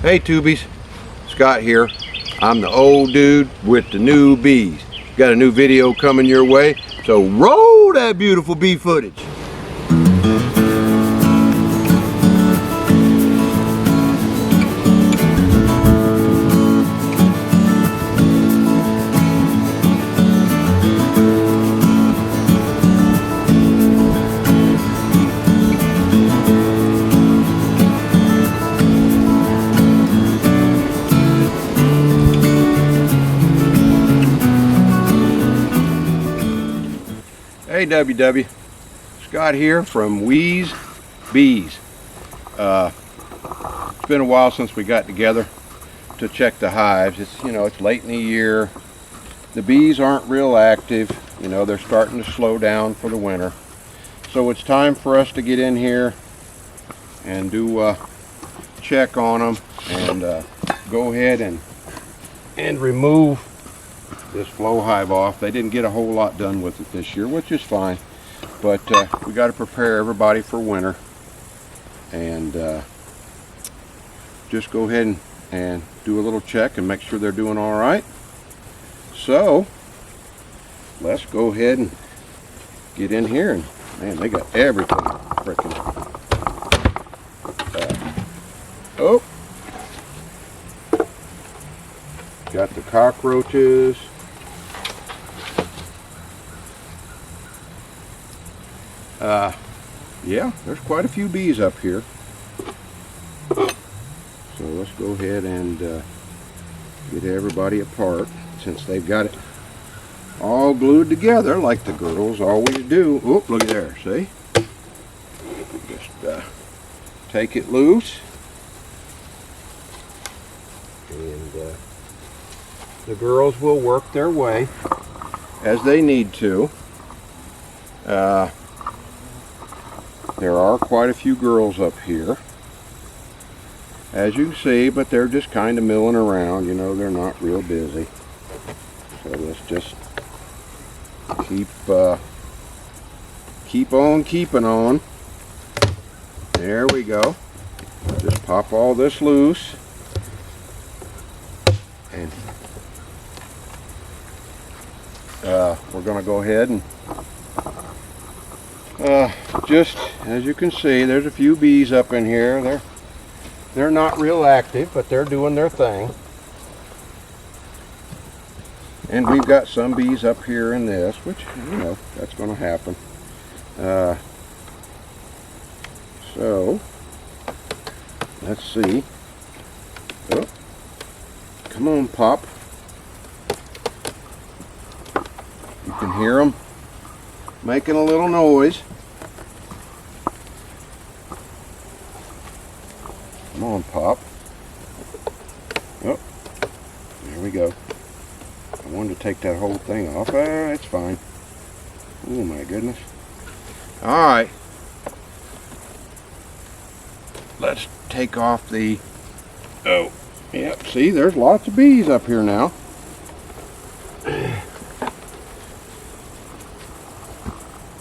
Hey tubies, Scott here. I'm the old dude with the new bees. Got a new video coming your way, so roll that beautiful bee footage. Hey WW, Scott here from Sasky Bees. It's been a while since we got together to check the hives. It's late in the year. The bees aren't real active. They're starting to slow down for the winter. So it's time for us to get in here and do a check on them and go ahead and remove this flow hive off. They didn't get a whole lot done with it this year, which is fine, but we got to prepare everybody for winter and just go ahead and do a little check and make sure they're doing all right. So let's go ahead and get in here, and man, they got everything freaking oh, got the cockroaches. Yeah, there's quite a few bees up here. So let's go ahead and get everybody apart, since they've got it all glued together like the girls always do. Oh, look at there, see? Just take it loose. And the girls will work their way as they need to. There are quite a few girls up here, as you can see, but they're just kind of milling around. They're not real busy. So let's just keep on keeping on. There we go. Just pop all this loose, and we're going to go ahead and just as you can see, there's a few bees up in here. They're not real active, but they're doing their thing. And we've got some bees up here in this, which that's going to happen. So let's see. Oh, come on, Pop. You can hear them making a little noise. Come on, Pop. Oh, there we go. I wanted to take that whole thing off. It's fine. Oh my goodness. Alright. Let's take off the... Oh, yep, see, there's lots of bees up here now.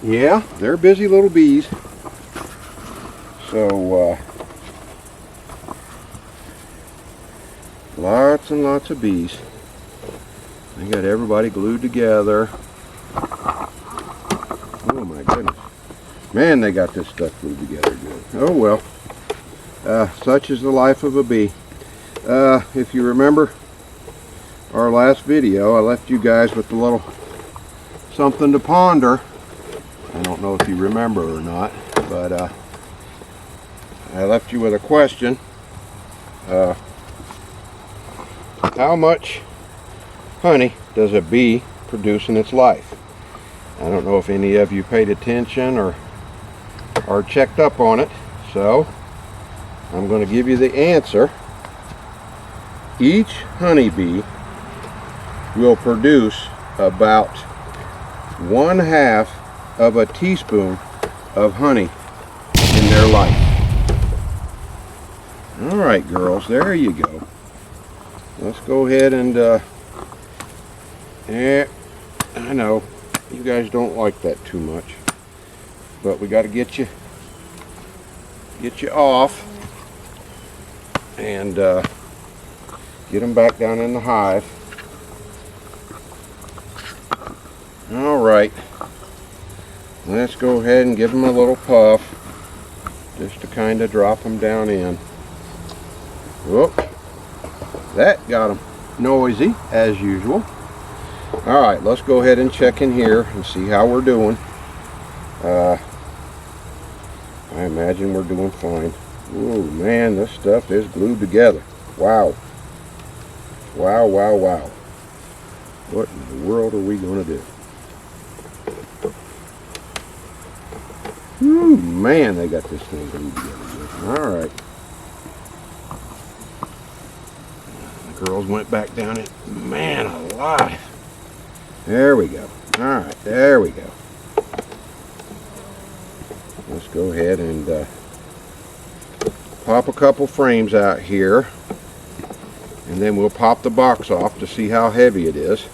Yeah, they're busy little bees. So, lots and lots of bees. They got everybody glued together. Oh my goodness. Man, they got this stuff glued together good. Oh well. Such is the life of a bee. If you remember our last video, I left you guys with a little something to ponder. I don't know if you remember or not, but I left you with a question. How much honey does a bee produce in its life? I don't know if any of you paid attention or checked up on it, so I'm going to give you the answer. Each honeybee will produce about 1/2 of a teaspoon of honey in their life. Alright girls, there you go. Let's go ahead and I know you guys don't like that too much, but we got to get you off. and get them back down in the hive. All right, let's go ahead and give them a little puff just to kind of drop them down in. Whoop, that got them noisy as usual. All right, let's go ahead and check in here and see how we're doing. I imagine we're doing fine. Oh man, this stuff is glued together. Wow. Wow, wow, wow. What in the world are we going to do? Ooh, man, they got this thing glued together. All right. The girls went back down it. Man alive. There we go. All right, there we go. Let's go ahead and pop a couple frames out here, and then we'll pop the box off to see how heavy it is.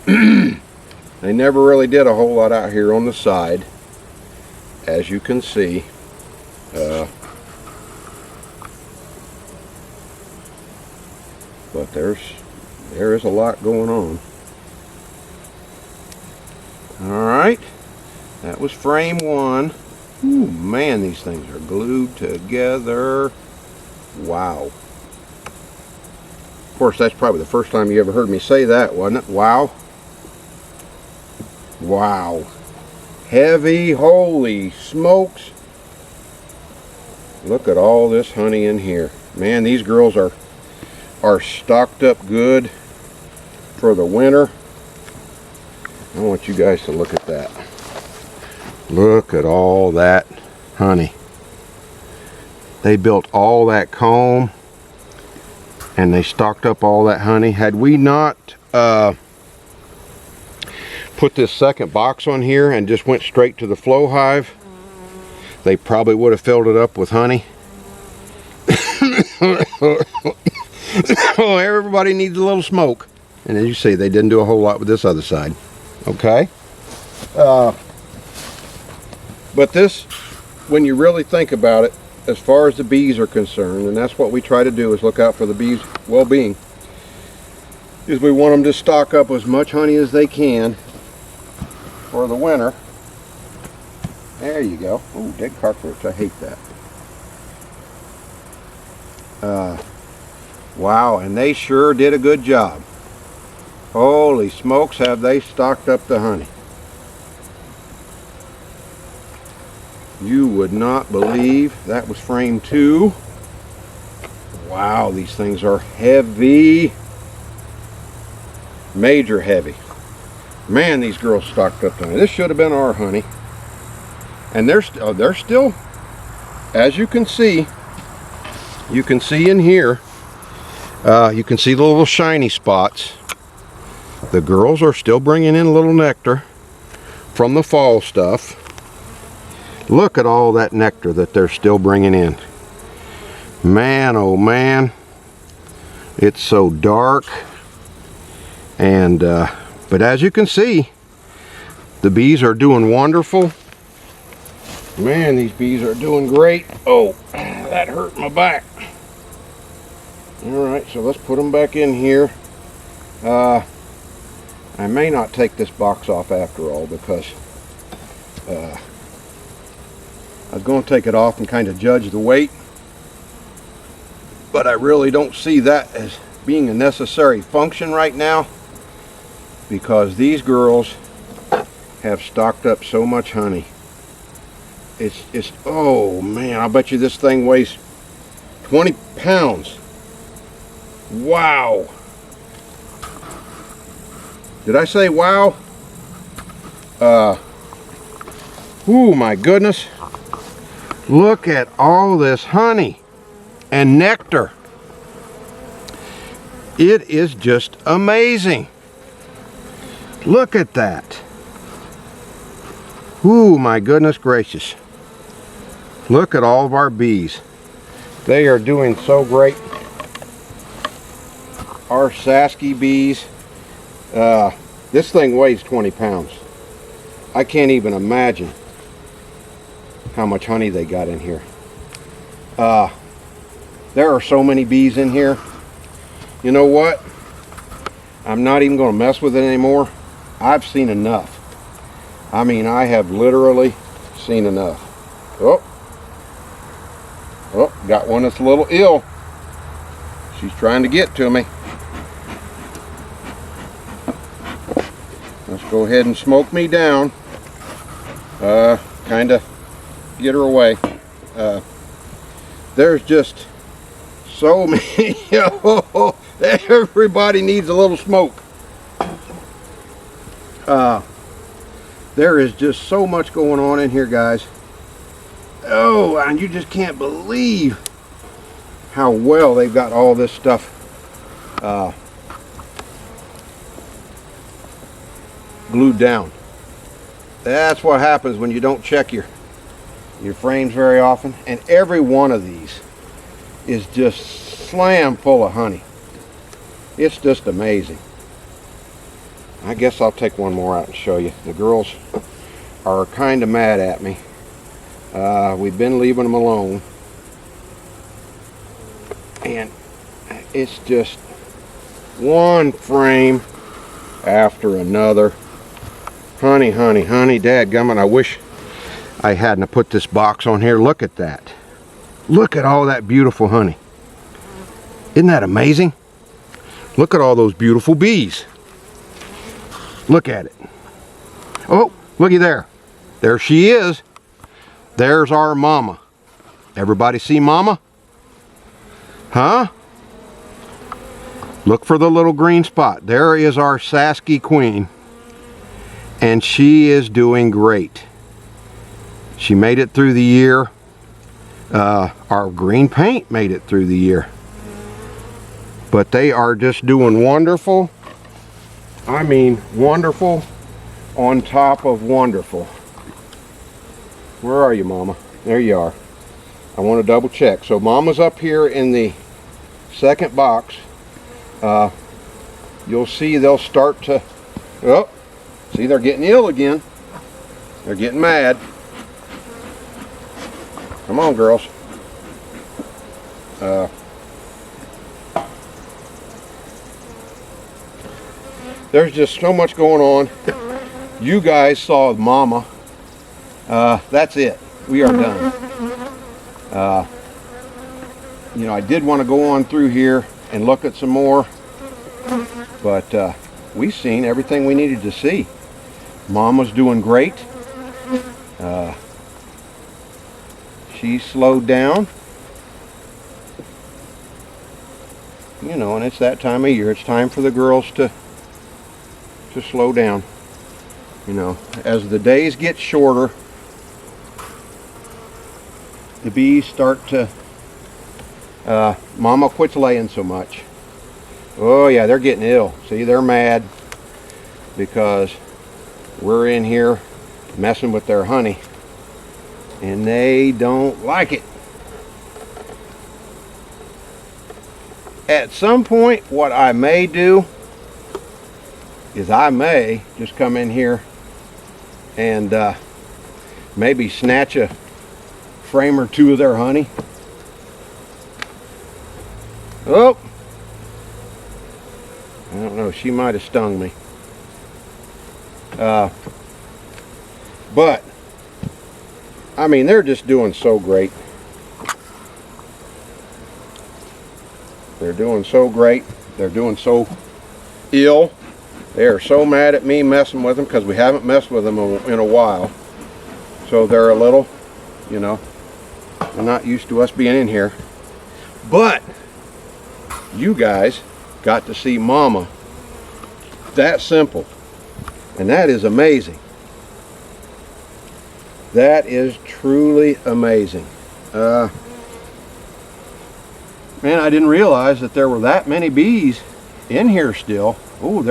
They never really did a whole lot out here on the side, as you can see. But there is a lot going on. All right, that was frame one. Ooh, man, these things are glued together. Wow. Of course, that's probably the first time you ever heard me say that, wasn't it? Wow. Wow. Heavy, holy smokes. Look at all this honey in here. Man, these girls are stocked up good for the winter. I want you guys to look at that. Look at all that honey. They built all that comb and they stocked up all that honey. Had we not put this second box on here and just went straight to the flow hive, they probably would have filled it up with honey. Oh, everybody needs a little smoke. And as you see, they didn't do a whole lot with this other side. Okay? But this, when you really think about it, as far as the bees are concerned, and that's what we try to do, is look out for the bees' well-being, is we want them to stock up as much honey as they can for the winter. There you go. Oh, dead cockroach. I hate that. Wow, and they sure did a good job. Holy smokes, have they stocked up the honey. You would not believe that was frame 2. Wow, these things are heavy. Major heavy. Man, these girls stocked up the honey. This should have been our honey. And they're still, as you can see in here, you can see the little shiny spots. The girls are still bringing in a little nectar from the fall stuff. Look at all that nectar that they're still bringing in. Man, oh man, it's so dark. And but as you can see, the bees are doing wonderful. Man, these bees are doing great. Oh, that hurt my back. All right, so let's put them back in here. I may not take this box off after all, because I was going to take it off and kind of judge the weight, but I really don't see that as being a necessary function right now, because these girls have stocked up so much honey. It's oh man, I bet you this thing weighs 20 pounds. Wow. Did I say wow? Oh my goodness. Look at all this honey and nectar. It is just amazing. Look at that. Oh my goodness gracious. Look at all of our bees. They are doing so great. Our Sasky Bees. This thing weighs 20 pounds. I can't even imagine how much honey they got in here. There are so many bees in here. You know what? I'm not even going to mess with it anymore. I've seen enough. I mean, I have literally seen enough. Oh, got one that's a little ill. She's trying to get to me. Let's go ahead and smoke me down. Kind of get her away. There's just so many. Everybody needs a little smoke. There is just so much going on in here, guys. Oh, and you just can't believe how well they've got all this stuff glued down. That's what happens when you don't check your frames very often. And every one of these is just slam full of honey. It's just amazing. I guess I'll take one more out and show you. The girls are kind of mad at me. We've been leaving them alone. And it's just one frame after another. Honey, honey, honey, dadgummit, I wish I hadn't put this box on here. Look at that. Look at all that beautiful honey. Isn't that amazing? Look at all those beautiful bees. Look at it. Oh, looky there. There she is. There's our mama. Everybody see mama? Huh? Look for the little green spot. There is our Sasky queen. And she is doing great. She made it through the year. Our green paint made it through the year. But they are just doing wonderful. I mean, wonderful on top of wonderful. Where are you, Mama? There you are. I want to double check. So Mama's up here in the second box. You'll see they'll start to, oh, see, they're getting ill again. They're getting mad. Come on, girls. There's just so much going on. You guys saw Mama. That's it. We are done. You know, I did want to go on through here and look at some more, but we've seen everything we needed to see. Mama's doing great. She's slowed down. You know, and it's that time of year. It's time for the girls to slow down. You know, as the days get shorter, the bees start to, Mama quits laying so much. Oh yeah, they're getting ill. See, they're mad because we're in here messing with their honey and they don't like it. At some point, what I may do is I may just come in here and maybe snatch a frame or two of their honey. Oh, I don't know, she might have stung me. But I mean, they're just doing so great. They're doing so great. They're doing so ill. They are so mad at me messing with them because we haven't messed with them in a while. So they're a little, you know, they're not used to us being in here. But you guys got to see Mama. That simple. And that is amazing. That is truly amazing. Man, I didn't realize that there were that many bees in here still. Oh,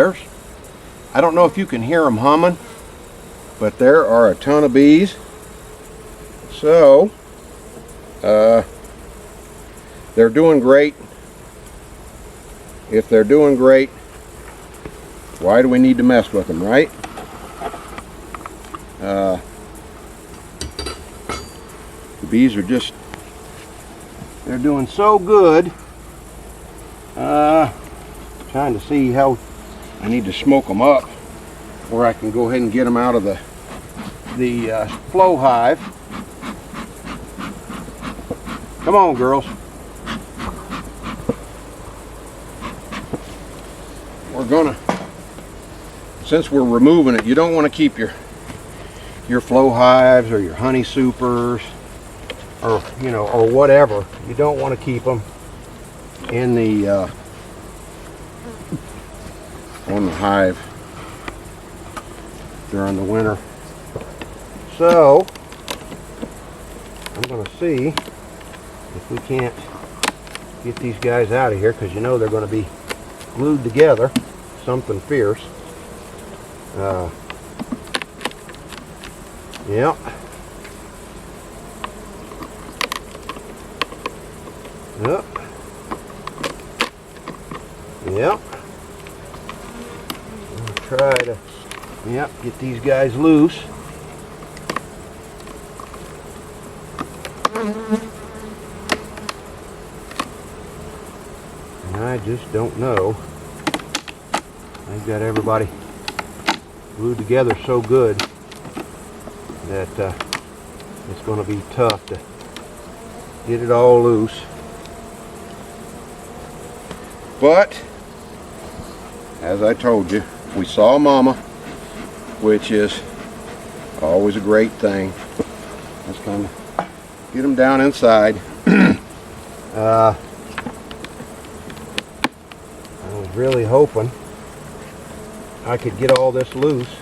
I don't know if you can hear them humming, but there are a ton of bees. So, they're doing great. If they're doing great, why do we need to mess with them, right? The bees are just, They're doing so good. Trying to see how I need to smoke them up, where I can go ahead and get them out of the flow hive. Come on, girls. We're gonna, since we're removing it, you don't want to keep your flow hives or your honey supers or or whatever. You don't want to keep them in the on the hive during the winter. So I'm going to see if we can't get these guys out of here, because they're going to be glued together, something fierce. Yeah. Yep. Yep. Try to get these guys loose. And I just don't know. I've got everybody glued together so good that it's going to be tough to get it all loose. But as I told you, we saw Mama, which is always a great thing. Let's kind of get them down inside. I was really hoping I could get all this loose.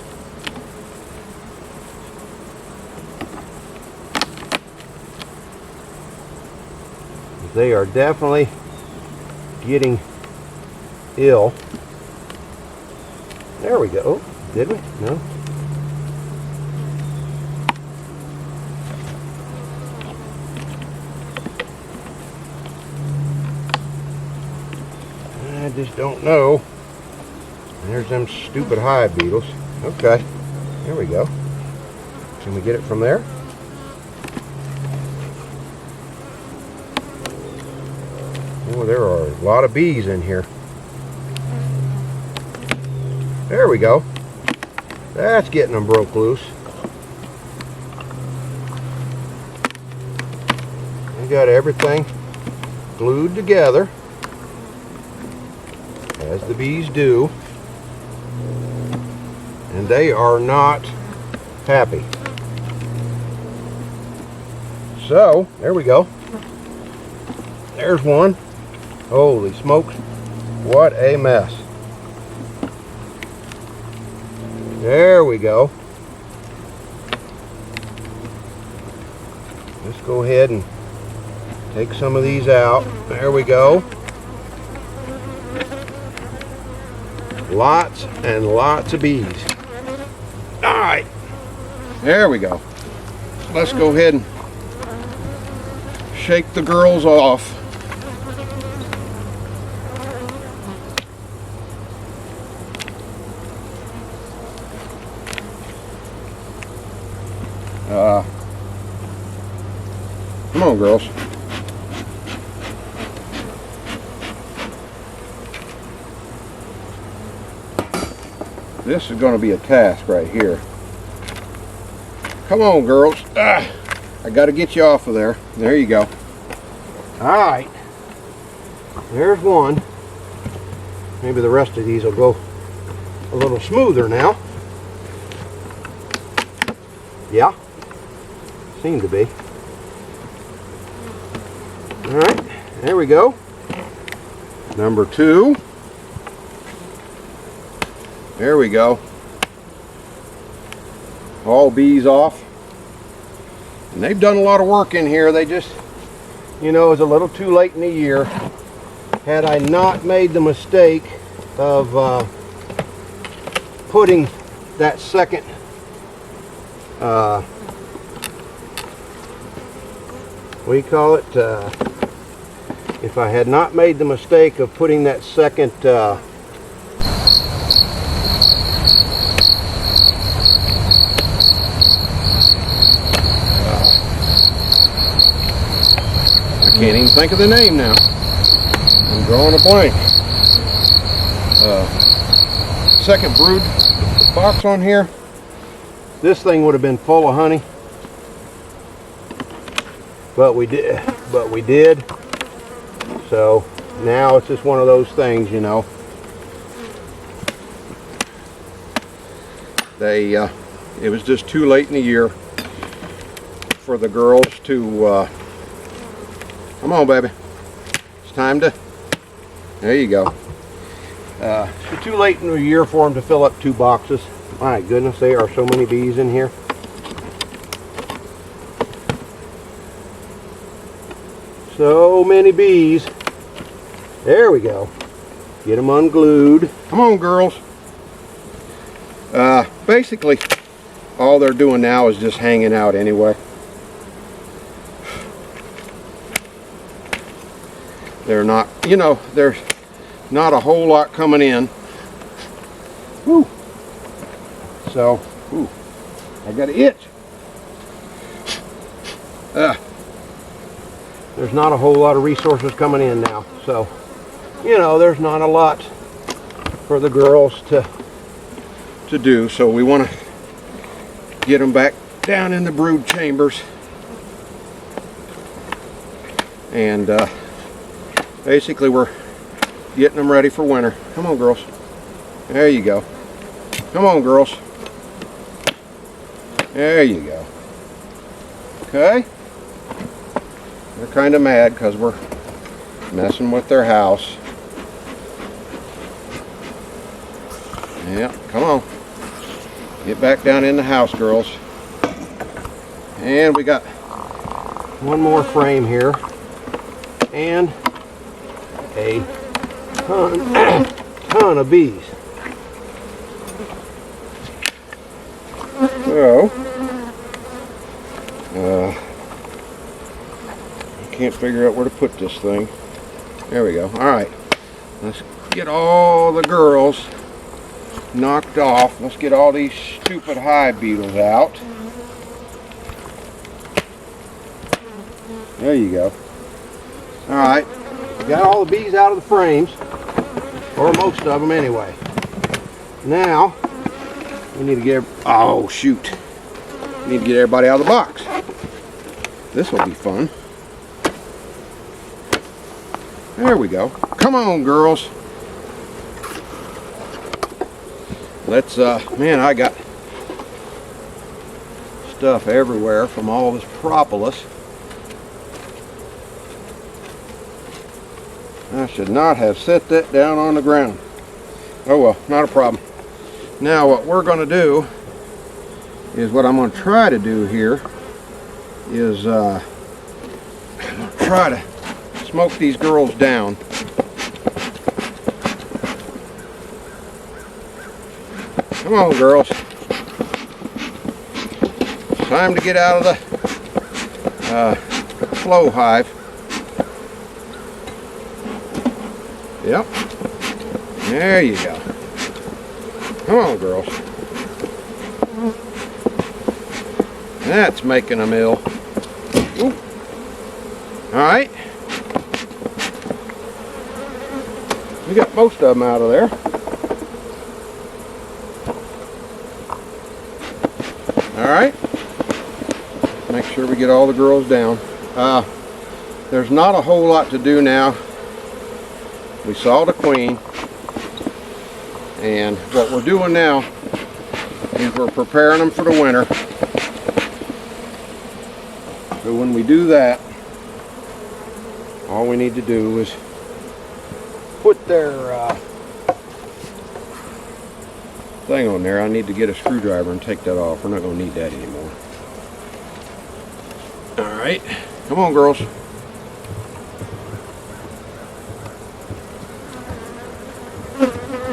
They are definitely getting ill. There we go. Oh, did we? No. I just don't know. There's them stupid hive beetles. Okay. There we go. Can we get it from there? Oh, there are a lot of bees in here. There we go. That's getting them broke loose. We got everything glued together, as the bees do, and they are not happy. So, there we go. There's one. Holy smokes, what a mess. There we go. Let's go ahead and take some of these out. There we go. Lots and lots of bees. All right. There we go. Let's go ahead and shake the girls off. Come on, girls. This is going to be a task right here. Come on, girls. I got to get you off of there. There you go. All right. There's one. Maybe the rest of these will go a little smoother now. Yeah. Seem to be. All right, there we go. Number 2. There we go. All bees off. And they've done a lot of work in here. They just, it was a little too late in the year. Had I not made the mistake of putting that second what do you call it? If I had not made the mistake of putting that second I Can't even think of the name now. I'm drawing a blank. Second brood box on here. This thing would have been full of honey, but we did. So now it's just one of those things, you know. It was just too late in the year for the girls to come on, baby, it's time to, there you go. It's too late in the year for them to fill up 2 boxes. My goodness, there are so many bees in here. So many bees. There we go. Get them unglued. Come on, girls. Basically, all they're doing now is just hanging out anyway. They're not, you know, there's not a whole lot coming in. Woo. So, ooh, I got an itch. There's not a whole lot of resources coming in now. So, you know, there's not a lot for the girls to do. So we want to get them back down in the brood chambers. And basically we're getting them ready for winter. Come on, girls. There you go. Come on, girls. There you go. Okay. They're kind of mad because we're messing with their house. Yeah, come on. Get back down in the house, girls. And we got one more frame here. And a ton of bees. So, I can't figure out where to put this thing. There we go. Alright, let's get all the girls knocked off. Let's get all these stupid hive beetles out. There you go. Alright, got all the bees out of the frames, or most of them anyway. Now, we need to get, oh shoot, we need to get everybody out of the box. This will be fun. There we go. Come on, girls. Let's, man, I got stuff everywhere from all this propolis. I should not have set that down on the ground. Oh well, not a problem. Now what we're going to do is, what I'm going to try to do here is I'm going to try to smoke these girls down. Come on, girls. Time to get out of the flow hive. Yep. There you go. Come on, girls. That's making them ill. Ooh. All right. We got most of them out of there. All right. Make sure we get all the girls down. There's not a whole lot to do now. We saw the queen, and what we're doing now is we're preparing them for the winter. So when we do that, all we need to do is put their thing on there. I need to get a screwdriver and take that off. We're not going to need that anymore. Alright, come on, girls.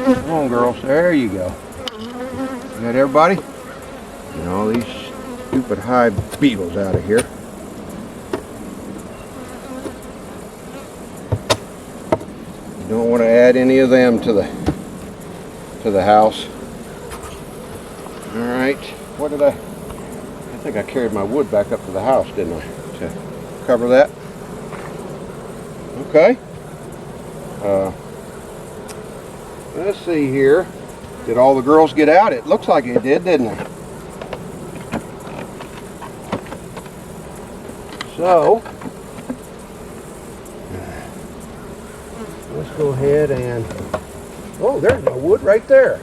Come on, girls. There you go. You got everybody? Get all these stupid hive beetles out of here. You don't want to add any of them to the house. All right. What did I think I carried my wood back up to the house, didn't I? To cover that. Okay. Let's see here. Did all the girls get out? It looks like it did, didn't it? So, let's go ahead and, oh, there's no wood right there.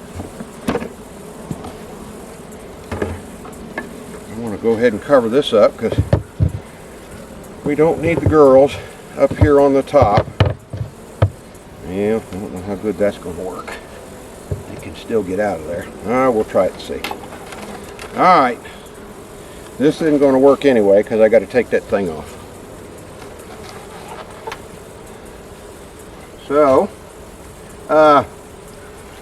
I want to go ahead and cover this up because we don't need the girls up here on the top. Yeah, I don't know how good that's going to work. They can still get out of there. We'll try it and see. Alright. This isn't going to work anyway because I got to take that thing off. So, I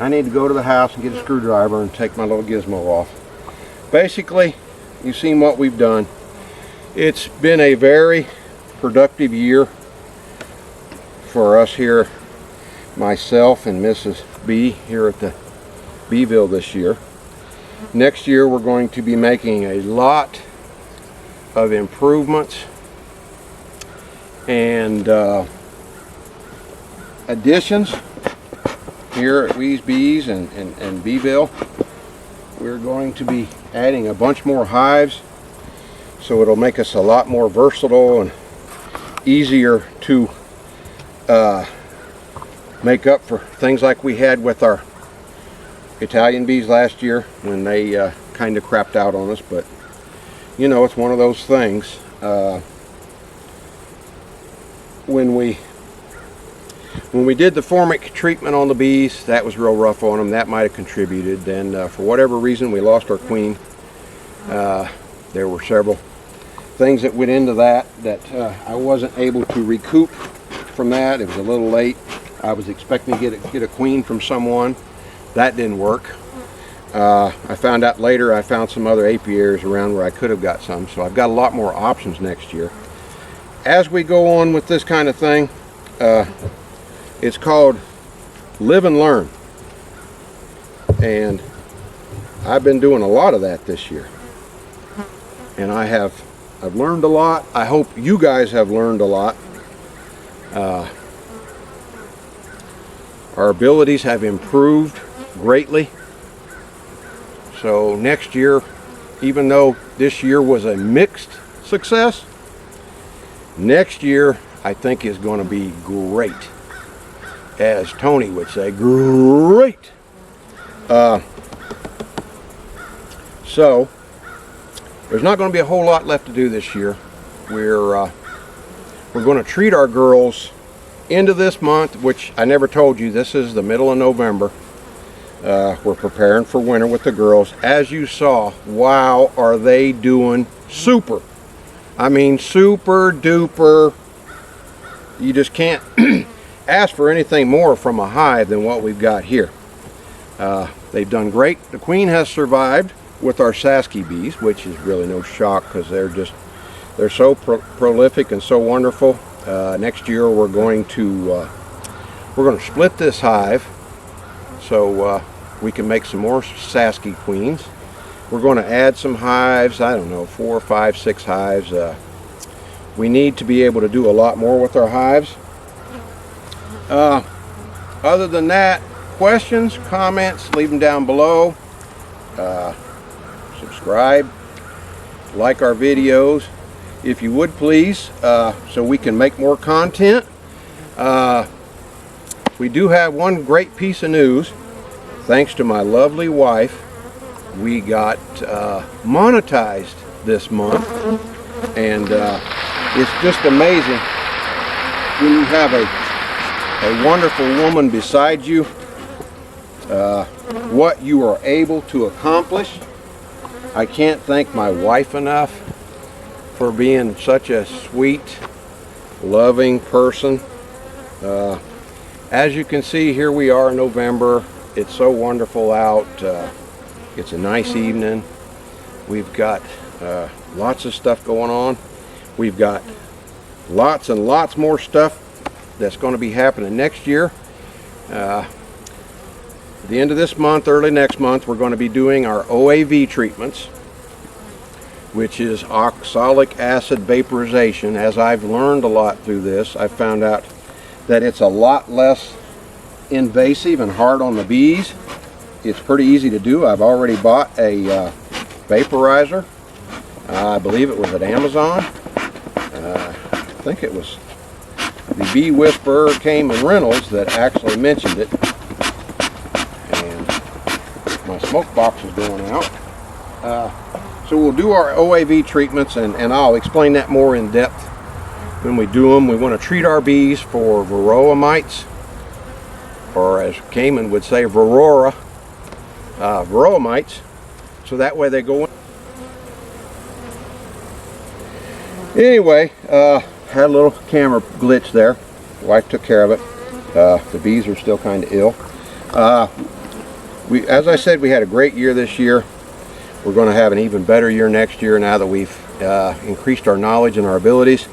need to go to the house and get a screwdriver and take my little gizmo off. Basically, you've seen what we've done. It's been a very productive year for us here, myself and Mrs. B here at the Beeville this year. Next year we're going to be making a lot of improvements and additions here at Sasky Bees and Beeville. We're going to be adding a bunch more hives, so it'll make us a lot more versatile and easier to make up for things like we had with our Italian bees last year when they kind of crapped out on us. But you know, it's one of those things. When we did the formic treatment on the bees, that was real rough on them. That might have contributed. Then for whatever reason we lost our queen. There were several things that went into that I wasn't able to recoup from that. It was a little late. I was expecting to get a queen from someone. That didn't work. I found out later I found some other apiaries around where I could have got some, so I've got a lot more options next year. As we go on with this kind of thing, it's called live and learn, and I've been doing a lot of that this year, and I've learned a lot. I hope you guys have learned a lot. Our abilities have improved greatly. So next year, even though this year was a mixed success, next year I think is going to be great. As Tony would say, great. So there's not going to be a whole lot left to do this year. We're going to treat our girls into this month, which I never told you, this is the middle of November. We're preparing for winter with the girls. As you saw, wow, are they doing super. I mean, super duper. You just can't ask for anything more from a hive than what we've got here. They've done great. The queen has survived with our Sasky bees, which is really no shock because they're so prolific and so wonderful. Next year we're going to split this hive so we can make some more Sasky queens. We're going to add some hives. I don't know, 4, 5, 6 hives. We need to be able to do a lot more with our hives. Other than that, questions, comments, leave them down below. Subscribe, like our videos if you would please, so we can make more content. We do have one great piece of news. Thanks to my lovely wife, we got monetized this month, and it's just amazing when you have a wonderful woman beside you, what you are able to accomplish. I can't thank my wife enough for being such a sweet, loving person. As you can see, here we are in November. It's so wonderful out. It's a nice evening. We've got lots of stuff going on. We've got lots and lots more stuff that's going to be happening next year. At the end of this month, early next month, we're going to be doing our OAV treatments, which is oxalic acid vaporization. As I've learned a lot through this, I've found out that it's a lot less invasive and hard on the bees. It's pretty easy to do. I've already bought a vaporizer. I believe it was at Amazon. I think it was the Bee Whisperer came in Reynolds that actually mentioned it. And my smoke box is going out. So we'll do our OAV treatments, and I'll explain that more in depth when we do them. We want to treat our bees for varroa mites, or as Cayman would say, varroa mites, so that way they go in. Anyway, had a little camera glitch there. Wife took care of it. The bees are still kind of ill. As I said, we had a great year this year. We're going to have an even better year next year now that we've increased our knowledge and our abilities.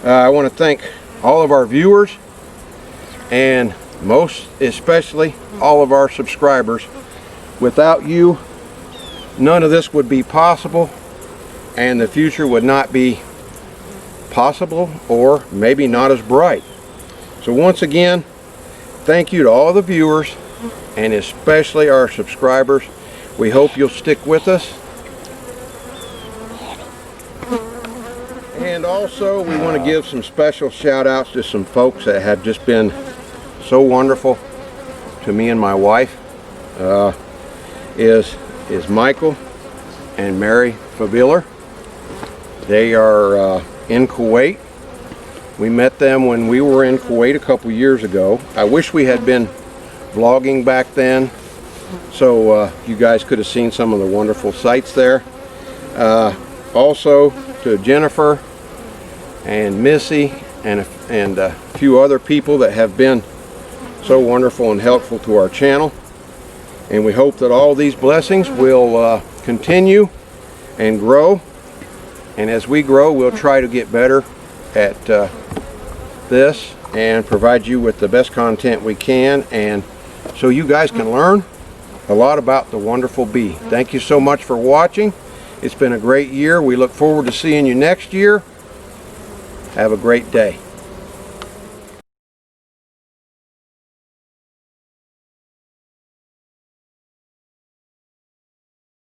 I want to thank all of our viewers, and most especially all of our subscribers. Without you, none of this would be possible, and the future would not be possible, or maybe not as bright. So once again, thank you to all the viewers, and especially our subscribers. We hope you'll stick with us. And also, we want to give some special shout outs to some folks that have just been so wonderful to me and my wife. Is Michael and Mary Faviller. They are in Kuwait. We met them when we were in Kuwait a couple years ago. I wish we had been vlogging back then, so you guys could have seen some of the wonderful sights there. Also to Jennifer and Missy and a few other people that have been so wonderful and helpful to our channel. And we hope that all these blessings will continue and grow. And as we grow, we'll try to get better at this and provide you with the best content we can, and so you guys can learn a lot about the wonderful bee. Thank you so much for watching. It's been a great year. We look forward to seeing you next year. Have a great day.